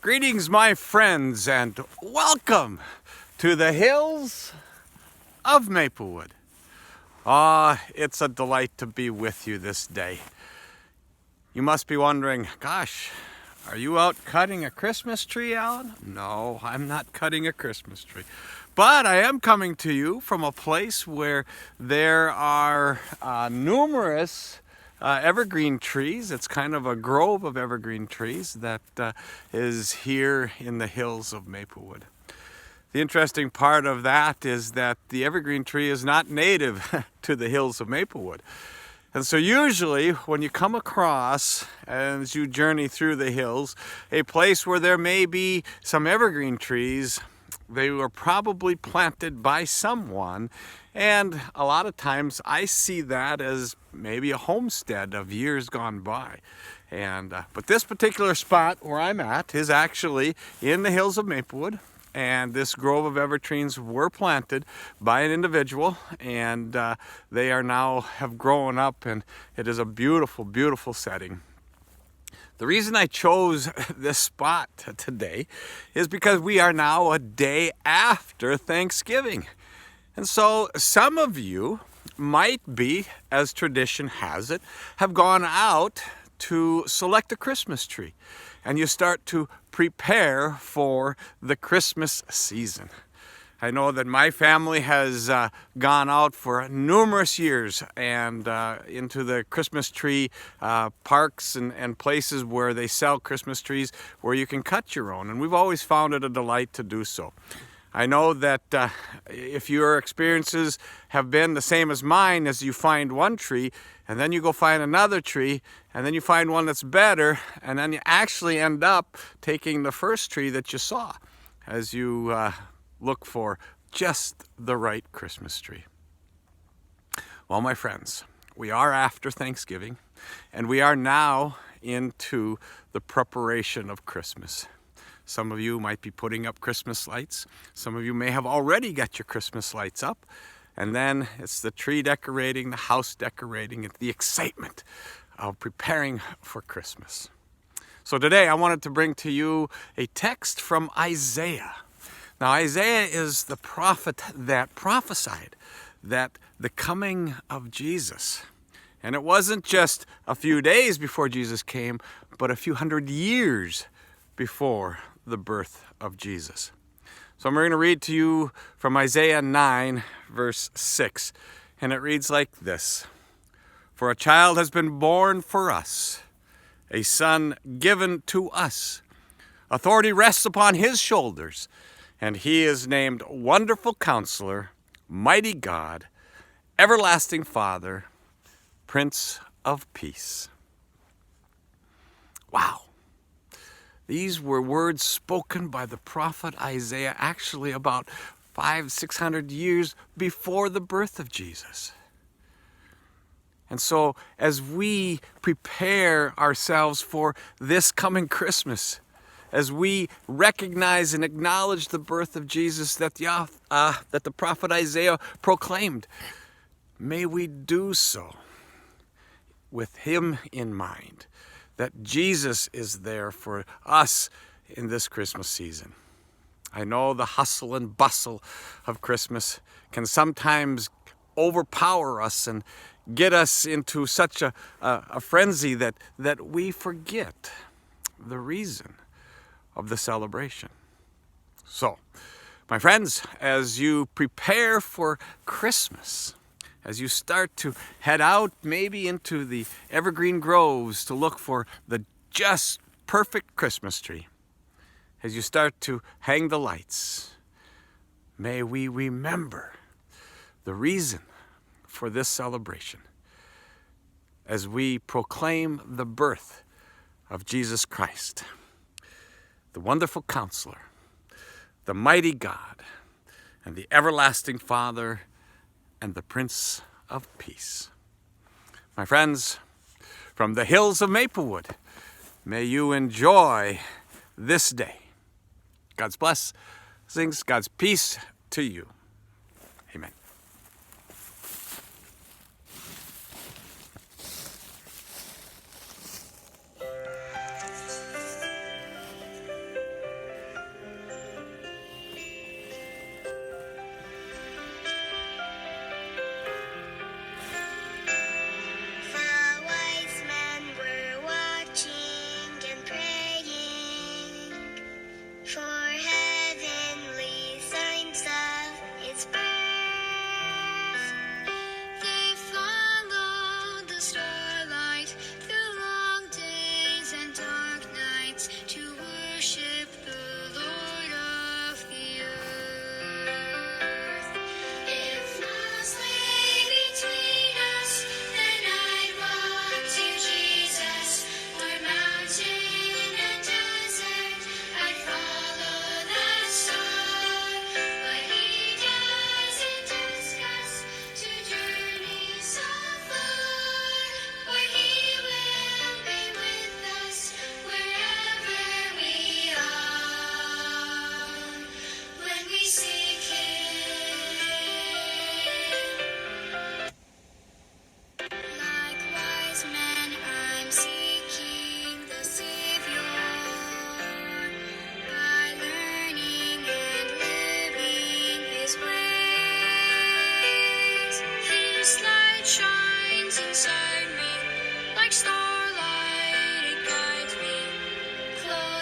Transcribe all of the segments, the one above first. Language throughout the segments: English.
Greetings, my friends, and welcome to the Hills of Maplewood. It's a delight to be with you this day. You must be wondering, gosh, are you out cutting a Christmas tree, Alan? No, I'm not cutting a Christmas tree. But I am coming to you from a place where there are numerous evergreen trees. It's kind of a grove of evergreen trees that is here in the Hills of Maplewood. The interesting part of that is that the evergreen tree is not native to the Hills of Maplewood. And so usually when you come across, as you journey through the hills, a place where there may be some evergreen trees, they were probably planted by someone. And a lot of times I see that as maybe a homestead of years gone by. But this particular spot where I'm at is actually in the Hills of Maplewood. And this grove of evergreens were planted by an individual, and they are now have grown up, and it is a beautiful, beautiful setting. The reason I chose this spot today is because we are now a day after Thanksgiving. And so some of you might be, as tradition has it, have gone out to select a Christmas tree. And you start to prepare for the Christmas season. I know that my family has gone out for numerous years and into the Christmas tree parks and places where they sell Christmas trees where you can cut your own. And we've always found it a delight to do so. I know that if your experiences have been the same as mine, as you find one tree and then you go find another tree and then you find one that's better, and then you actually end up taking the first tree that you saw as you look for just the right Christmas tree. Well, my friends, we are after Thanksgiving and we are now into the preparation of Christmas. Some of you might be putting up Christmas lights. Some of you may have already got your Christmas lights up. And then it's the tree decorating, the house decorating, it's the excitement of preparing for Christmas. So today I wanted to bring to you a text from Isaiah. Now Isaiah is the prophet that prophesied that the coming of Jesus. And it wasn't just a few days before Jesus came, but a few hundred years before the birth of Jesus. So I'm going to read to you from Isaiah 9, verse 6. And it reads like this. For a child has been born for us, a son given to us. Authority rests upon his shoulders, and he is named Wonderful Counselor, Mighty God, Everlasting Father, Prince of Peace. Wow. These were words spoken by the prophet Isaiah actually about 500-600 years before the birth of Jesus. And so as we prepare ourselves for this coming Christmas, as we recognize and acknowledge the birth of Jesus that the prophet Isaiah proclaimed, may we do so with him in mind, that Jesus is there for us in this Christmas season. I know the hustle and bustle of Christmas can sometimes overpower us and get us into such a frenzy that we forget the reason of the celebration. So, my friends, as you prepare for Christmas, as you start to head out maybe into the evergreen groves to look for the just perfect Christmas tree, as you start to hang the lights, may we remember the reason for this celebration as we proclaim the birth of Jesus Christ, the Wonderful Counselor, the Mighty God, and the Everlasting Father, and the Prince of Peace. My friends, from the Hills of Maplewood, may you enjoy this day. God's blessings, God's peace to you. Amen.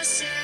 share.